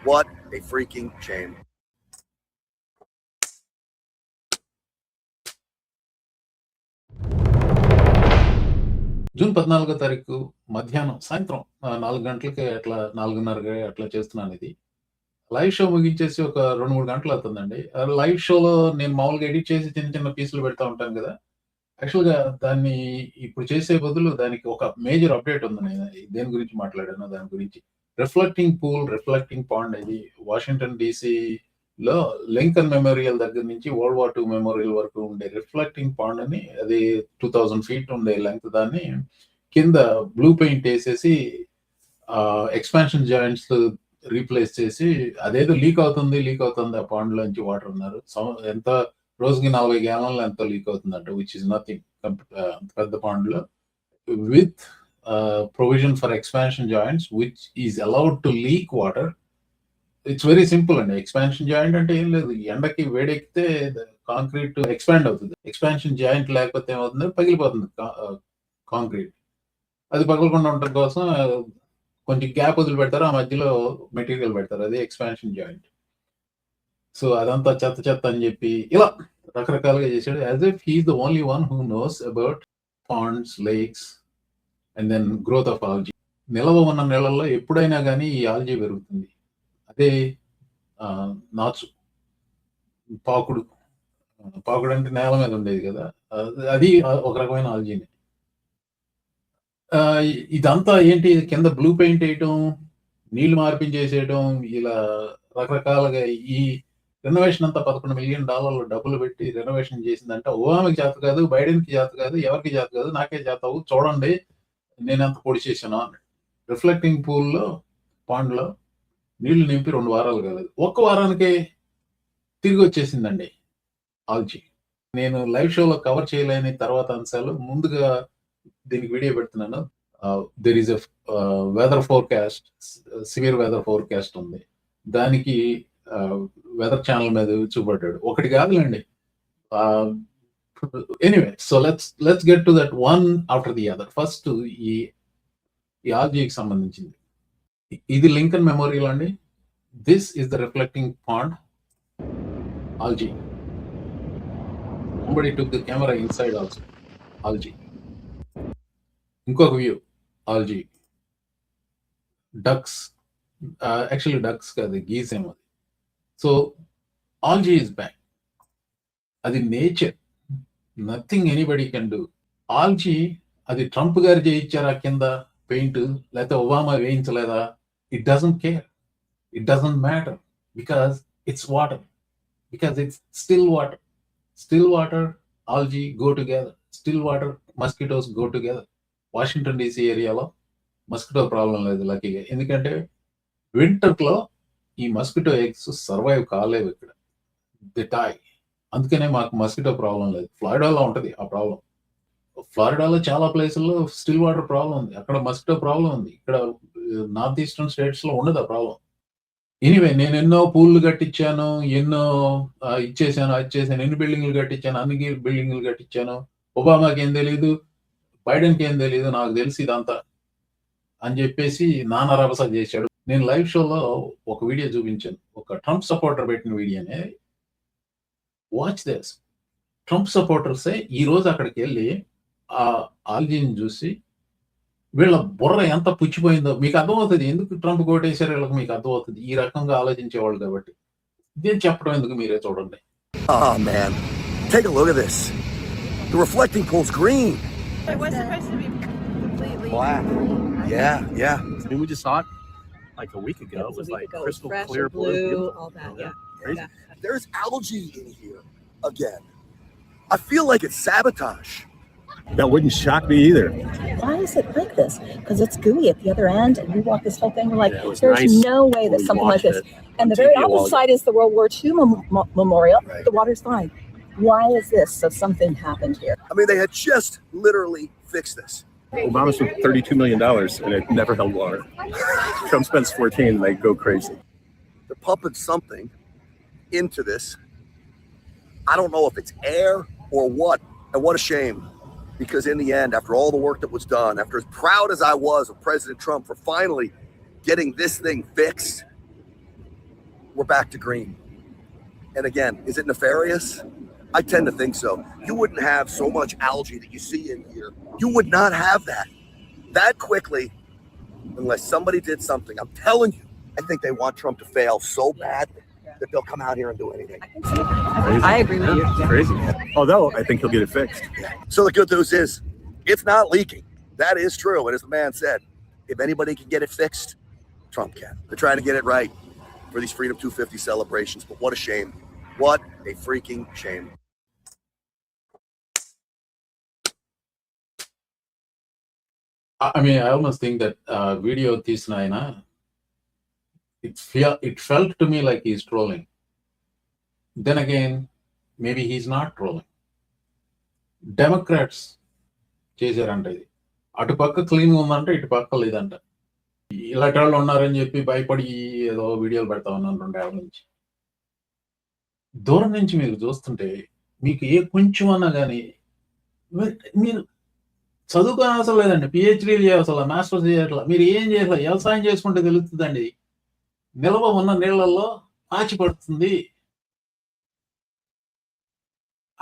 What a freaking shame. June 14వ తారీఖు మధ్యాహ్నం సాయంత్రం 4 గంటలకి అట్లా 4:30 అట్లా చేస్తున్నాను ఇది. లైవ్ షో ముగించేసి ఒక 2-3 గంటలు అవుతుందండి. లైవ్ షోలో నేను మామూలుగా ఎడిట్ చేసి చిన్న చిన్న పీసులు పెడతా ఉంటాను కదా! యాక్చువల్‌గా దాన్ని ఇప్పుడు చేసే బదులు దానికి ఒక మేజర్ అప్డేట్ ఉంది. నేను దేని గురించి మాట్లాడానో దాని గురించి. రిఫ్లెక్టింగ్ పూల్, రిఫ్లెక్టింగ్ పాండ్ ఇది వాషింగ్టన్ డీసీలో లింకన్ మెమోరియల్ దగ్గర నుంచి వరల్డ్ వార్ II మెమోరియల్ వరకు ఉండే రిఫ్లెక్టింగ్ పాండ్ అని అది 2000 ఫీట్ ఉండే లెంగ్త్ దాన్ని కింద బ్లూ పెయింట్ ఏసేసి ఎక్స్‌పాన్షన్ జాయింట్స్ రీప్లేస్ చేసి అదేదో లీక్ అవుతుంది ఆ పాండ్‌లోంచి వాటర్ అన్నారు. ఎంత రోజుకి 40 గ్యాలన్లు ఎంతో లీక్ అవుతుందంట. విచ్ ఈస్ నథింగ్ పెద్ద పాండ్‌లో with provision for expansion joints which is allowed to leak water. It's very simple అండి. ఎక్స్‌పాన్షన్ జాయింట్ అంటే ఏం లేదు. ఎండకి వేడెక్కితే కాంక్రీట్ ఎక్స్‌పాండ్ అవుతుంది. ఎక్స్‌పాన్షన్ జాయింట్ లేకపోతే ఏమవుతుంది పగిలిపోతుంది కాంక్రీట్. అది పగలకుండా ఉండటం కోసం కొంచెం గ్యాప్ వదిలిపెడతారు. ఆ మధ్యలో మెటీరియల్ పెడతారు. అదే ఎక్స్‌పాన్షన్ జాయింట్. సో అదంతా చెత్త అని చెప్పి ఇలా రకరకాలుగా చేశాడు. As if he is the only one who knows about ponds, lakes and then growth of algae. నిలవ ఉన్న నెలల్లో ఎప్పుడైనా కానీ ఈ ఆల్జీ పెరుగుతుంది. అదే నాచు, పాకుడు అంటే నేల మీద ఉండేది కదా! అది ఒక రకమైన ఆల్జీనే. ఇదంతా ఏంటి కింద బ్లూ పెయింట్ వేయటం, నీళ్లు మార్పించేసేయడం, ఇలా రకరకాలుగా ఈ రెనోవేషన్ అంతా $11 మిలియన్ డబ్బులు పెట్టి రెనోవేషన్ చేసిందంటే ఒబామాకి చేత కాదు, బైడెన్‌కి చేత కాదు, ఎవరికి చేత కాదు, నాకే చేతవు చూడండి నేనెంత పొడి చేశానో అన్నాడు. రిఫ్లెక్టింగ్ పూల్‌లో పాండ్‌లో నీళ్లు నింపి 2 వారాలు కాలేదు. ఒక్క వారానికే తిరిగి వచ్చేసిందండి ఆల్జీ. నేను లైవ్ షోలో కవర్ చేయలేని తర్వాత అంశాలు ముందుగా దీనికి వీడియో పెడుతున్నాను. There is a weather forecast, severe weather forecast ఉంది. దానికి వెదర్ ఛానల్ మీద చూపడ్డాడు. ఒకటి కాదులేండి. Anyway, so let's get to that one after the other. First ఈ ఆల్జీకి సంబంధించింది. ఇది లింకన్ మెమోరియల్ అండి. This is the reflecting pond algae. Somebody took the camera inside also. Algae. ఇంకొక view algae. Ducks, actually ducks కాదు, geese ఏమో. So algae is back. అది nature, nothing anybody can do. ఆల్జీ అది ట్రంప్ గారు చేయించారా కింద paint, లేకపోతే ఒబామా వేయించలేదా? It doesn't care, it doesn't matter, because it's water, because it's still water. Still water, algae go together. Still water, mosquitoes go together. Washington DC ఏరియాలో mosquito problem లేదు లక్కీగా. ఎందుకంటే వింటర్లో ఈ మస్కిటో ఎగ్స్ సర్వైవ్ కాలేవు ఇక్కడ, the die. అందుకనే మాకు mosquito problem లేదు. ఫ్లారిడాలో ఉంటుంది ఆ ప్రాబ్లం. ఫ్లారిడాలో చాలా ప్లేసుల్లో స్టిల్ వాటర్ ప్రాబ్లం ఉంది. అక్కడ మస్కిటో ప్రాబ్లం ఉంది. ఇక్కడ నార్త్ ఈస్టర్న్ స్టేట్స్లో ఉండదు ఆ ప్రాబ్లం. ఎనీవే, నేను ఎన్నో పూల్లు కట్టించాను, ఎన్నో ఇచ్చేసాను, అది చేశాను, ఎన్ని బిల్డింగ్లు కట్టించాను, అన్ని బిల్డింగ్లు కట్టించాను. ఒబామాకి ఏం తెలీదు, బైడెన్కి ఏం తెలీదు, నాకు తెలిసి ఇదంతా అని చెప్పేసి నానా రభస చేశాడు. నేను లైవ్ షోలో ఒక వీడియో చూపించాను, ఒక ట్రంప్ సపోర్టర్ పెట్టిన వీడియోనే. Watch this. ట్రంప్ సపోర్టర్సే ఈ రోజు అక్కడికి వెళ్ళి ఆ ఆల్జీని చూసి వీళ్ళ బుర్ర ఎంత పుచ్చిపోయిందో మీకు అర్థమవుతుంది. ఎందుకు ట్రంప్ కోటేశారు వీళ్ళకి మీకు అర్థమవుతుంది, ఈ రకంగా ఆలోచించేవాళ్ళు కాబట్టి. ఇదేం చెప్పడం ఎందుకు, మీరే చూడండి. Oh man, take a look at this. The reflecting pool's green. It was supposed to be completely Black. Yeah. I mean, we just saw it like a week ago. It was like crystal clear blue, all that. Yeah. Crazy. Yeah. There's algae in here again. I feel like it's sabotage. That wouldn't shock me either. Why is it like this? Because it's gooey at the other end, and we walk this whole thing. We're like, Yeah, it was there's nice no way that when we something like this. watched And the on very TV opposite while- side is the World War II memorial. Right. The water's fine. Why is this? So something happened here. I mean, they had just literally fixed this. Obama spent $32 million and it never held water. Trump spends 14 and they go crazy. They're pumping something into this. I don't know if it's air or what. And what a shame. Because in the end, after all the work that was done, after as proud as I was of President Trump for finally getting this thing fixed, we're back to green. And again, is it nefarious? I tend to think so. You wouldn't have so much algae that you see in here. You would not have that quickly unless somebody did something. I'm telling you, I think they want Trump to fail so badly that they'll come out here and do anything. I agree with you. It's crazy. Although I think he'll get it fixed. So the good news is it's not leaking. That is true. And as the man said, if anybody can get it fixed, Trump can. They're trying to get it right for these Freedom 250 celebrations. But what a shame. What a freaking shame. I mean, I almost think that video Tisnaina, it felt to me like he's trolling. Then again, maybe he's not trolling. Democrats చేశారంట ఇది. అటు పక్క clean ఉందంటే ఇటు పక్క లేదంట. ఇలాంటి వాళ్ళు ఉన్నారని చెప్పి భయపడి ఏదో వీడియోలు పెడతా ఉన్నాను 2 ఏళ్ల నుంచి. దూరం నుంచి మీరు చూస్తుంటే మీకు ఏ కొంచెం అన్నా కానీ మీరు చదువుకోని అవసరం లేదండి. పిహెచ్డీలు చేయవసల, మాస్టర్స్ చేయట్లా, మీరు ఏం చేయాలి, వ్యవసాయం చేసుకుంటే తెలుస్తుందండి. నిల్వ ఉన్న నీళ్లలో పాచి పడుతుంది.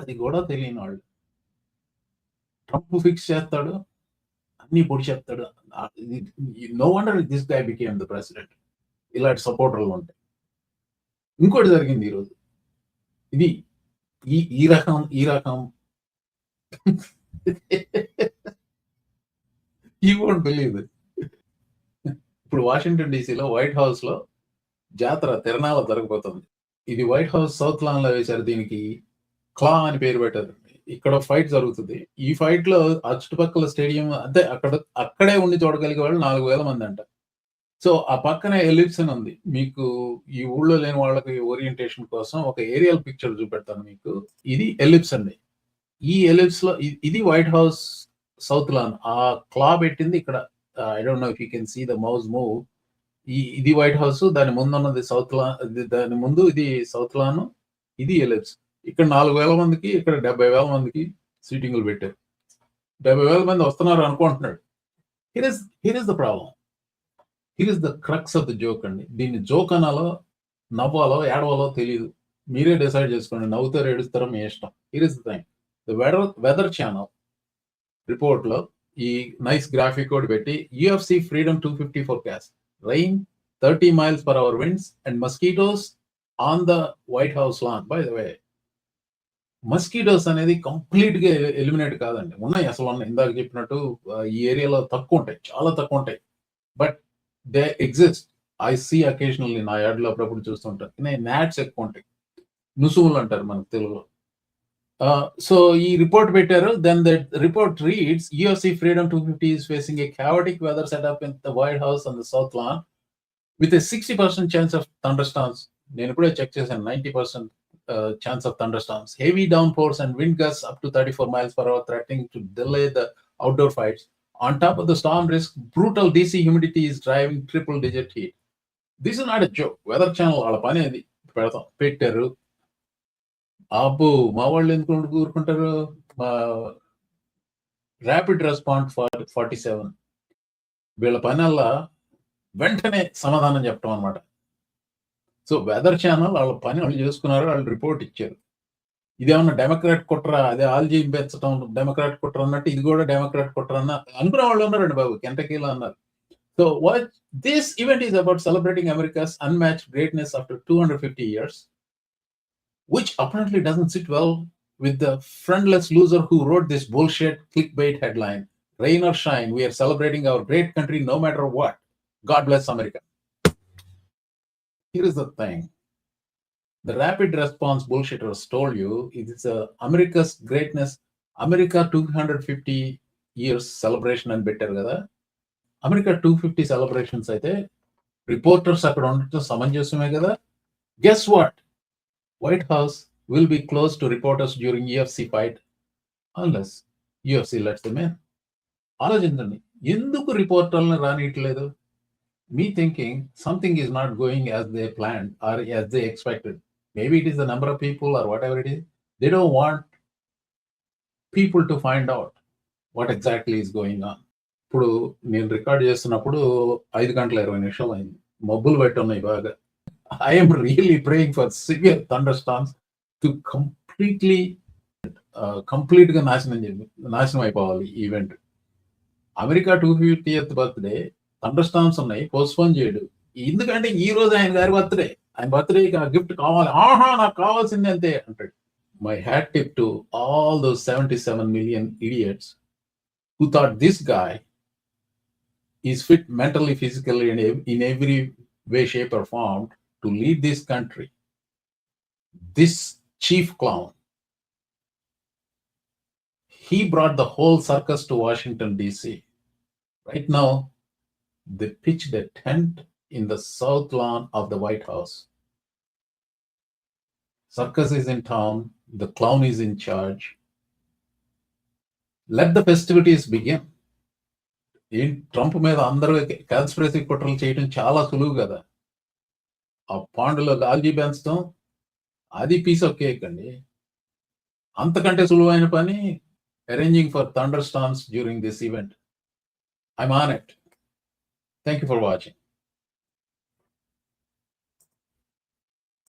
అది కూడా తెలియని వాళ్ళు. ట్రంప్ ఫిక్స్ చేస్తాడు, అన్ని పొడి చేస్తాడు. No wonder this guy became the president. ఇలాంటి సపోర్టర్లు ఉంటాయి. ఇంకోటి జరిగింది ఈరోజు. ఇది ఈ రకం యూ వోంట్ బిలీవ్ ఇట్. ఇప్పుడు వాషింగ్టన్ డీసీలో వైట్ హౌస్ లో జాతర తిరణాల జరగబోతుంది. ఇది వైట్ హౌస్ సౌత్ లాన్ లో వేశారు. దీనికి క్లా అని పేరు పెట్టారు. ఇక్కడ ఫైట్ జరుగుతుంది. ఈ ఫైట్ లో ఆ చుట్టుపక్కల స్టేడియం అంతే అక్కడే ఉండి చూడగలిగే వాళ్ళు 4,000 మంది అంట. సో ఆ పక్కనే ఎలిప్స్ అని ఉంది. మీకు ఈ ఊళ్ళో లేని వాళ్ళకి ఓరియంటేషన్ కోసం ఒక ఏరియల్ పిక్చర్ చూపెడతాను మీకు. ఇది ఎలిప్స్ అండి. ఈ ఎలిప్స్ లో ఇది వైట్ హౌస్ సౌత్ లాన్. ఆ క్లా పెట్టింది ఇక్కడ. I don't know if you can see the mouse move. ఇది వైట్ హౌస్, దాని ముందు ఉన్నది సౌత్ లాన్, దాని ముందు ఇది సౌత్ లాన్, ఇది ఎలిప్స్. ఇక్కడ 4,000 మందికి, ఇక్కడ 70,000 మందికి సీటింగ్లు పెట్టారు. 70,000 మంది వస్తున్నారు అనుకుంటున్నాడు. Here is the problem. Here is the crux of the joke అండి. దీన్ని జోక్ అనాలో, నవ్వాలో, ఏడవాలో తెలియదు. మీరే డిసైడ్ చేసుకోండి. నవ్వుతారో ఏడుస్తారో మీ ఇష్టం. Here is the thing. The Weather Channel report లో ఈ నైస్ గ్రాఫిక్ కోడ్ పెట్టి UFC Freedom 250 forecast, rain 30 miles per hour winds and mosquitoes on the White House lawn. By the way, mosquitoes అనేది complete గా eliminate కాదండి. ఉన్నాయి, అసలు ఉన్నాయి. ఇందాక చెప్పినట్టు ఈ ఏరియాలో తక్కువ ఉంటాయి, చాలా తక్కువ ఉంటాయి. But they exist. I see occasionally. నా యార్డ్లో అప్పుడప్పుడు చూస్తుంటారు. న్యాట్స్ ఎక్కువ ఉంటాయి. నుసుములు అంటారు మనకు తెలుగులో. సో ఈ రిపోర్ట్ పెట్టారు. Then the report reads UFC Freedom 250 is facing a chaotic weather setup in the White House on the South Lawn with a 60% chance of thunderstorms. నేను ఇప్పుడే చెక్ చేశాను. 90% chance of thunderstorms, heavy downpours and wind gusts up to 34 miles per hour threatening to delay the outdoor fights. On top of the storm risk, brutal DC humidity is driving triple-digit heat. This is not a joke. Weather Channel వాళ్ళ పని అది పెట్టారు. అబ్బో, మా వాళ్ళు ఎందుకు ఊరుకుంటారు? Rapid response 47 వీళ్ళ పనల్లా వెంటనే సమాధానం చెప్పడం అనమాట. సో వెదర్ ఛానల్ వాళ్ళ పని వాళ్ళు చేసుకున్నారు. వాళ్ళు రిపోర్ట్ ఇచ్చారు. ఇదేమన్నా డెమోక్రాట్ కుట్ర, అదే ఆల్జీ పెంచడం డెమోక్రాట్ కుట్ర అన్నట్టు ఇది కూడా డెమోక్రాట్ కుట్ర అన్న అనుకునే వాళ్ళు ఉన్నారండి బాబు. కెంటకీలో అన్నారు. So what this event is about celebrating America's unmatched greatness after 250 years, which apparently doesn't sit well with the friendless loser who wrote this bullshit clickbait headline. Rain or shine, we are celebrating our great country no matter what. God bless America. Here is the thing. The rapid response bullshitters told you it is America's greatness, America 250 years celebration and better kada. America 250 celebrations aithe reporters akkada undటం సమంజసమే కదా. Guess what? White House will be closed to reporters during UFC fight unless UFC lets them in. ఆలోచించండి, ఎందుకు రిపోర్టర్లను రానియట్లేదు? Me thinking something is not going as they planned or as they expected. Maybe it is the number of people or whatever it is. They don't want people to find out what exactly is going on. ఇప్పుడు నేను record చేస్తున్నప్పుడు 5 గంటల 20 నిమిషాలు అయింది. మబ్బులు పెట్టి ఉన్నాయి బాగా. I am really praying for severe thunderstorms to complete గా నాశనం అయిపోవాలి ఈ event. America 250th birthday thunderstorms ఉన్నాయి, పోస్ట్పోన్ చేయడు. ఎందుకంటే ఈ రోజు ఆయన గారి బర్త్డే, ఆయన బర్త్డేకి ఆ గిఫ్ట్ కావాలి, ఆహా నాకు కావాల్సింది అంతే అంటాడు. My hat tip to all those 77 million idiots who thought this guy is fit mentally, physically, and in every way, shape, or form to lead this country. This chief clown, he brought the whole circus to Washington, D.C. Right now, they pitched a tent in the south lawn of the White House. Circus is in town, the clown is in charge. Let the festivities begin. Trump మీద అందరూ conspiracy కుట్రలు చేయడం చాలా సులువు కదా. ఆ పాండులో గాల్జీ పెంచడం అది పీస్ ఆఫ్ కేక్ అండి. అంతకంటే సులువైన పని arranging for thunderstorms during this event. I'm on it. Thank you for watching.